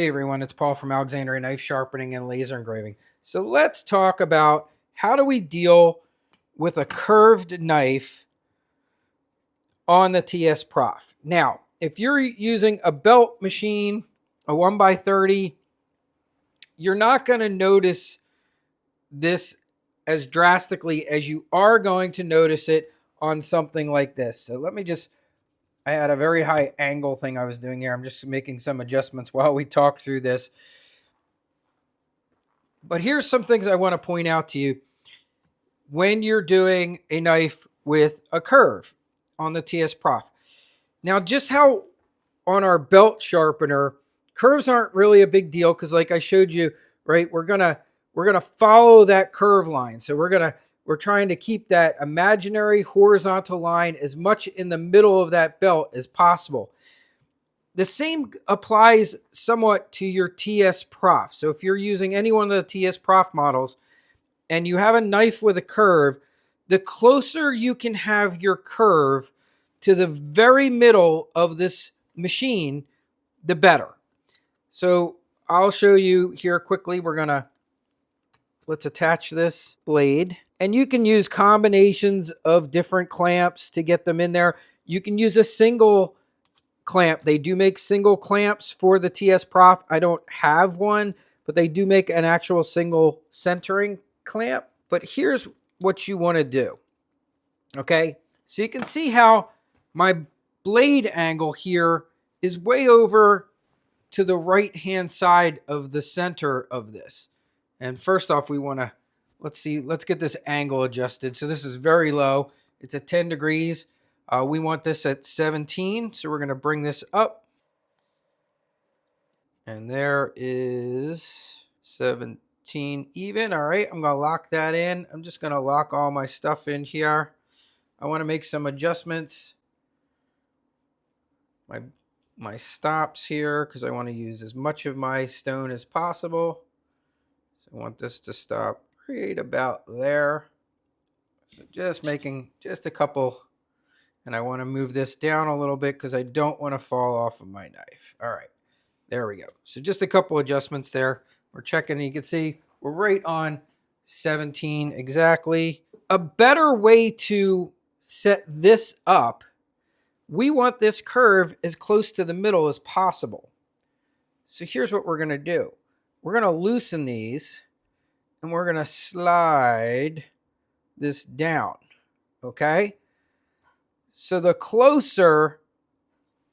Hey everyone, it's Paul from Alexandria Knife Sharpening and Laser Engraving. So let's talk about how do we deal with a curved knife on the TSPROF. Now, if you're using a belt machine, a 1x30, you're not going to notice this as drastically as you are going to notice it on something like this. So let me just, I had a very high angle thing I was doing here. I'm just making some adjustments while we talk through this. But here's some things I want to point out to you when you're doing a knife with a curve on the TSPROF. Now, just how on our belt sharpener, curves aren't really a big deal because like I showed you, right, we're gonna follow that curve line. So we're trying to keep that imaginary horizontal line as much in the middle of that belt as possible. The same applies somewhat to your TSPROF. So if you're using any one of the TSPROF models and you have a knife with a curve, the closer you can have your curve to the very middle of this machine, the better. So I'll show you here quickly. Let's attach this blade. And you can use combinations of different clamps to get them in there. You can use a single clamp. They do make single clamps for the TSPROF. I don't have one, but they do make an actual single centering clamp. But here's what you want to do. Okay, so you can see how my blade angle here is way over to the right hand side of the center of this. And first off, we want to, let's get this angle adjusted. So this is very low. It's at 10 degrees. We want this at 17, so we're going to bring this up. And there is 17 even. All right, I'm going to lock that in. I'm just going to lock all my stuff in here. I want to make some adjustments. My stops here, because I want to use as much of my stone as possible. So I want this to stop right about there. So just making just a couple. And I want to move this down a little bit because I don't want to fall off of my knife. All right, there we go. So just a couple adjustments there. We're checking, you can see we're right on 17 exactly. A better way to set this up, we want this curve as close to the middle as possible. So here's what we're going to do. We're going to loosen these and we're going to slide this down, okay? So the closer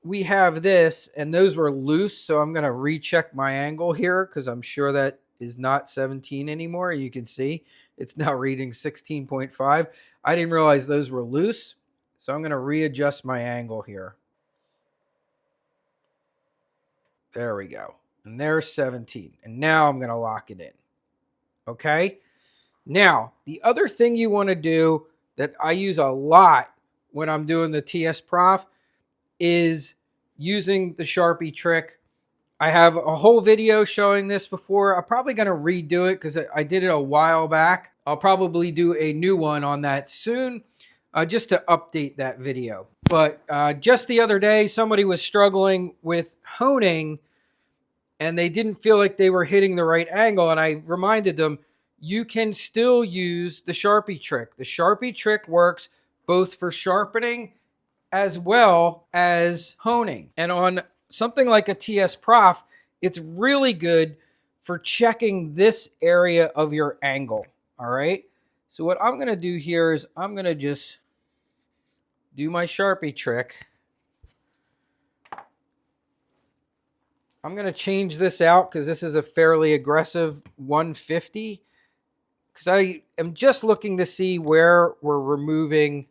we have this, and those were loose, so I'm going to recheck my angle here because I'm sure that is not 17 anymore. You can see it's now reading 16.5. I didn't realize those were loose, so I'm going to readjust my angle here. There we go. And there's 17. And now I'm going to lock it in. Okay? Now, the other thing you want to do that I use a lot when I'm doing the TSPROF is using the Sharpie trick. I have a whole video showing this before. I'm probably going to redo it because I did it a while back. I'll probably do a new one on that soon just to update that video. But just the other day, somebody was struggling with honing and they didn't feel like they were hitting the right angle. And I reminded them, you can still use the Sharpie trick. The Sharpie trick works both for sharpening as well as honing. And on something like a TSPROF, it's really good for checking this area of your angle. All right. So what I'm going to do here is I'm going to just do my Sharpie trick. I'm going to change this out because this is a fairly aggressive 150. Because I am just looking to see where we're removing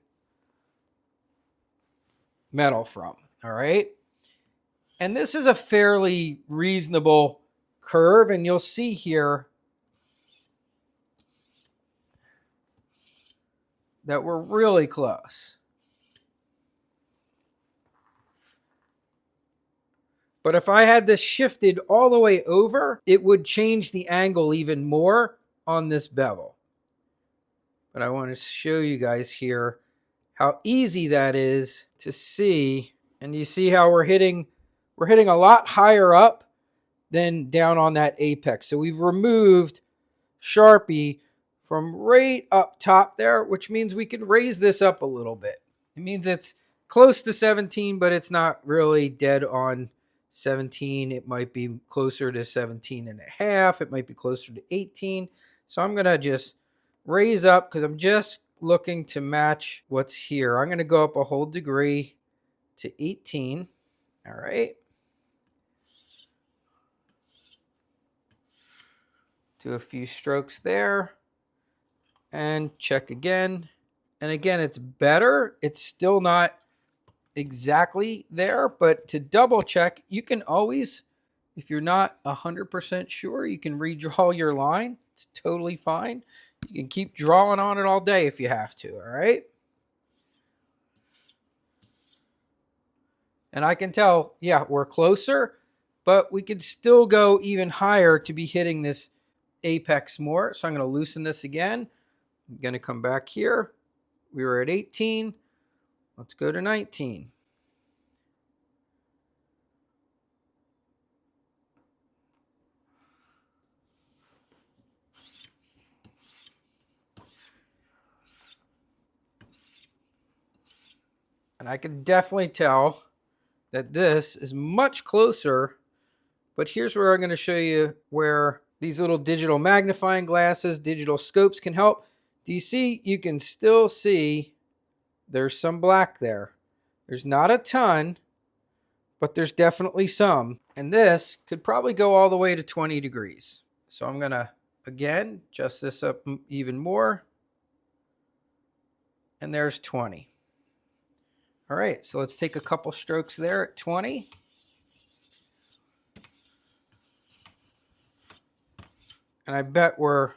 metal from. All right. And this is a fairly reasonable curve. And you'll see here that we're really close. But if I had this shifted all the way over, it would change the angle even more on this bevel. But I want to show you guys here how easy that is to see. And you see how we're hitting a lot higher up than down on that apex. So we've removed Sharpie from right up top there, which means we can raise this up a little bit. It means it's close to 17, but it's not really dead on 17. It might be closer to 17 and a half. It might be closer to 18. So I'm going to just raise up because I'm just looking to match what's here. I'm going to go up a whole degree to 18. All right. Do a few strokes there and check again. And again, it's better. It's still not exactly there, but to double check, you can always, if you're not 100% sure, you can redraw your line. It's totally fine. You can keep drawing on it all day if you have to, all right? And I can tell, yeah, we're closer, but we could still go even higher to be hitting this apex more. So I'm going to loosen this again. I'm going to come back here. We were at 18. Let's go to 19. And I can definitely tell that this is much closer, but here's where I'm going to show you where these little digital magnifying glasses, digital scopes can help. Do you see? You can still see there's some black there. There's not a ton, but there's definitely some. And this could probably go all the way to 20 degrees. So I'm going to, again, adjust this up even more. And there's 20. All right, so let's take a couple strokes there at 20. And I bet we're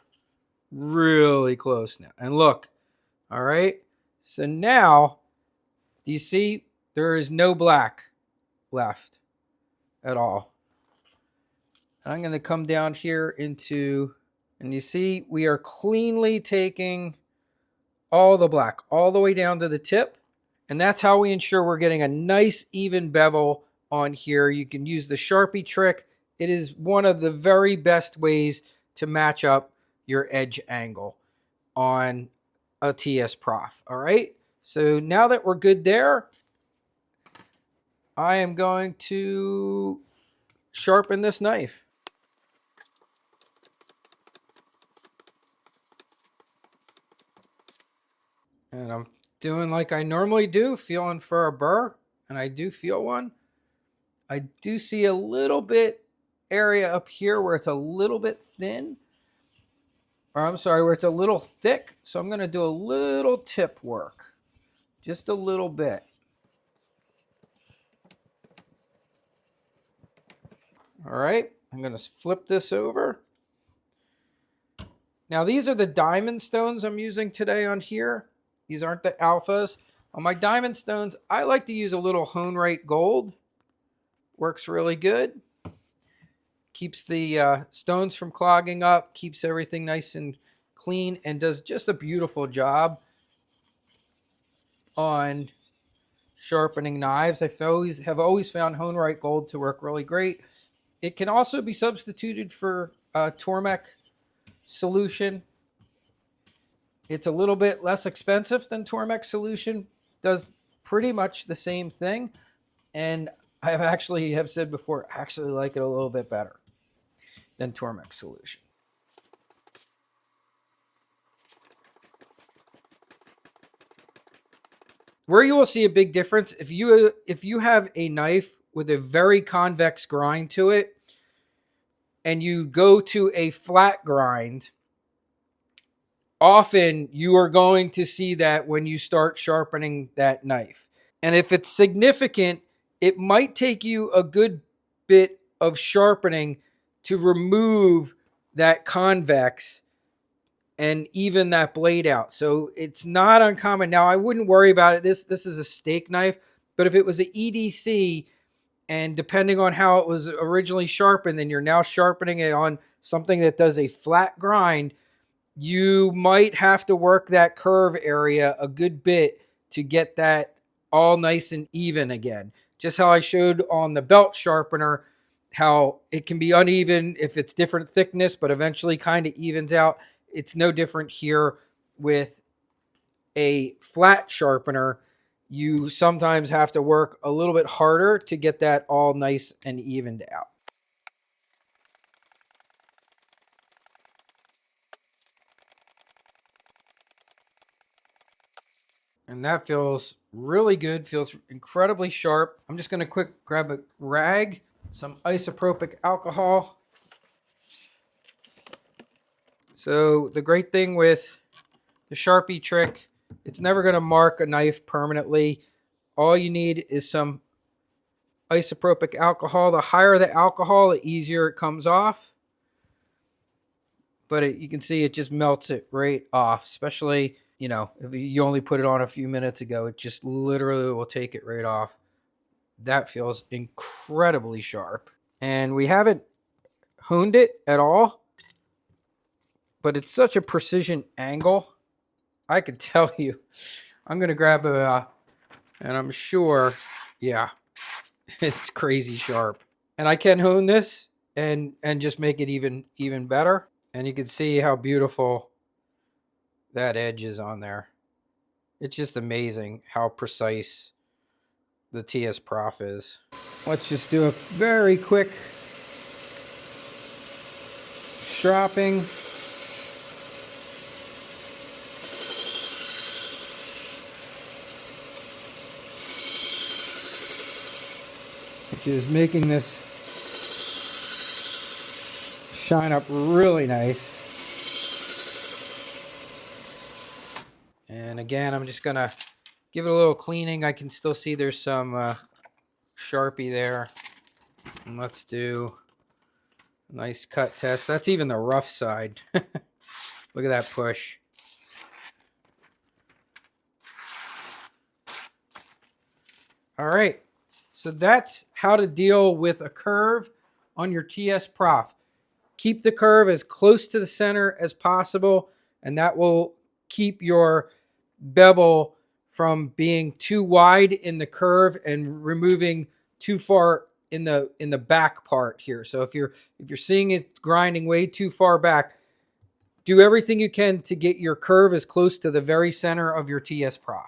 really close now. And look, all right, so now, do you see there is no black left at all? And I'm going to come down here into, and you see we are cleanly taking all the black all the way down to the tip. And that's how we ensure we're getting a nice even bevel on here. You can use the Sharpie trick. It is one of the very best ways to match up your edge angle on a TSPROF. All right. So now that we're good there, I am going to sharpen this knife. And I'm doing like I normally do, feeling for a burr, and I do feel one. I do see a little bit area up here where it's a little bit thin, or I'm sorry, where it's a little thick. So I'm going to do a little tip work, just a little bit. All right, I'm going to flip this over. Now these are the diamond stones I'm using today on here. These aren't the alphas. On my diamond stones, I like to use a little hone rate gold. Works really good. Keeps the stones from clogging up, keeps everything nice and clean, and does just a beautiful job on sharpening knives. I have always found hone rate gold to work really great. It can also be substituted for Tormek solution. It's a little bit less expensive than Tormek solution. Does pretty much the same thing. And I have said before, I actually like it a little bit better than Tormek solution. Where you will see a big difference, if you have a knife with a very convex grind to it, and you go to a flat grind, often you are going to see that when you start sharpening that knife. And if it's significant, it might take you a good bit of sharpening to remove that convex and even that blade out. So it's not uncommon. Now, I wouldn't worry about it. This is a steak knife, but if it was an EDC, and depending on how it was originally sharpened, then you're now sharpening it on something that does a flat grind, you might have to work that curve area a good bit to get that all nice and even again. Just how I showed on the belt sharpener, how it can be uneven if it's different thickness, but eventually kind of evens out. It's no different here with a flat sharpener. You sometimes have to work a little bit harder to get that all nice and evened out. And that feels really good, feels incredibly sharp. I'm just gonna quick grab a rag, some isopropyl alcohol. So the great thing with the Sharpie trick, it's never gonna mark a knife permanently. All you need is some isopropyl alcohol. The higher the alcohol, the easier it comes off. But you can see it just melts it right off, especially, you know, if you only put it on a few minutes ago, it just literally will take it right off. That feels incredibly sharp. And we haven't honed it at all, but it's such a precision angle. I could tell you. I'm going to grab a, and I'm sure, yeah, it's crazy sharp. And I can hone this and just make it even better. And you can see how beautiful that edge is on there. It's just amazing how precise the TSPROF is. Let's just do a very quick stropping. Which is making this shine up really nice. And again, I'm just gonna give it a little cleaning. I can still see there's some Sharpie there. And let's do a nice cut test. That's even the rough side. Look at that push. All right, so that's how to deal with a curve on your TSPROF. Keep the curve as close to the center as possible, and that will keep your bevel from being too wide in the curve and removing too far in the back part here. So if you're seeing it grinding way too far back, do everything you can to get your curve as close to the very center of your TSPROF.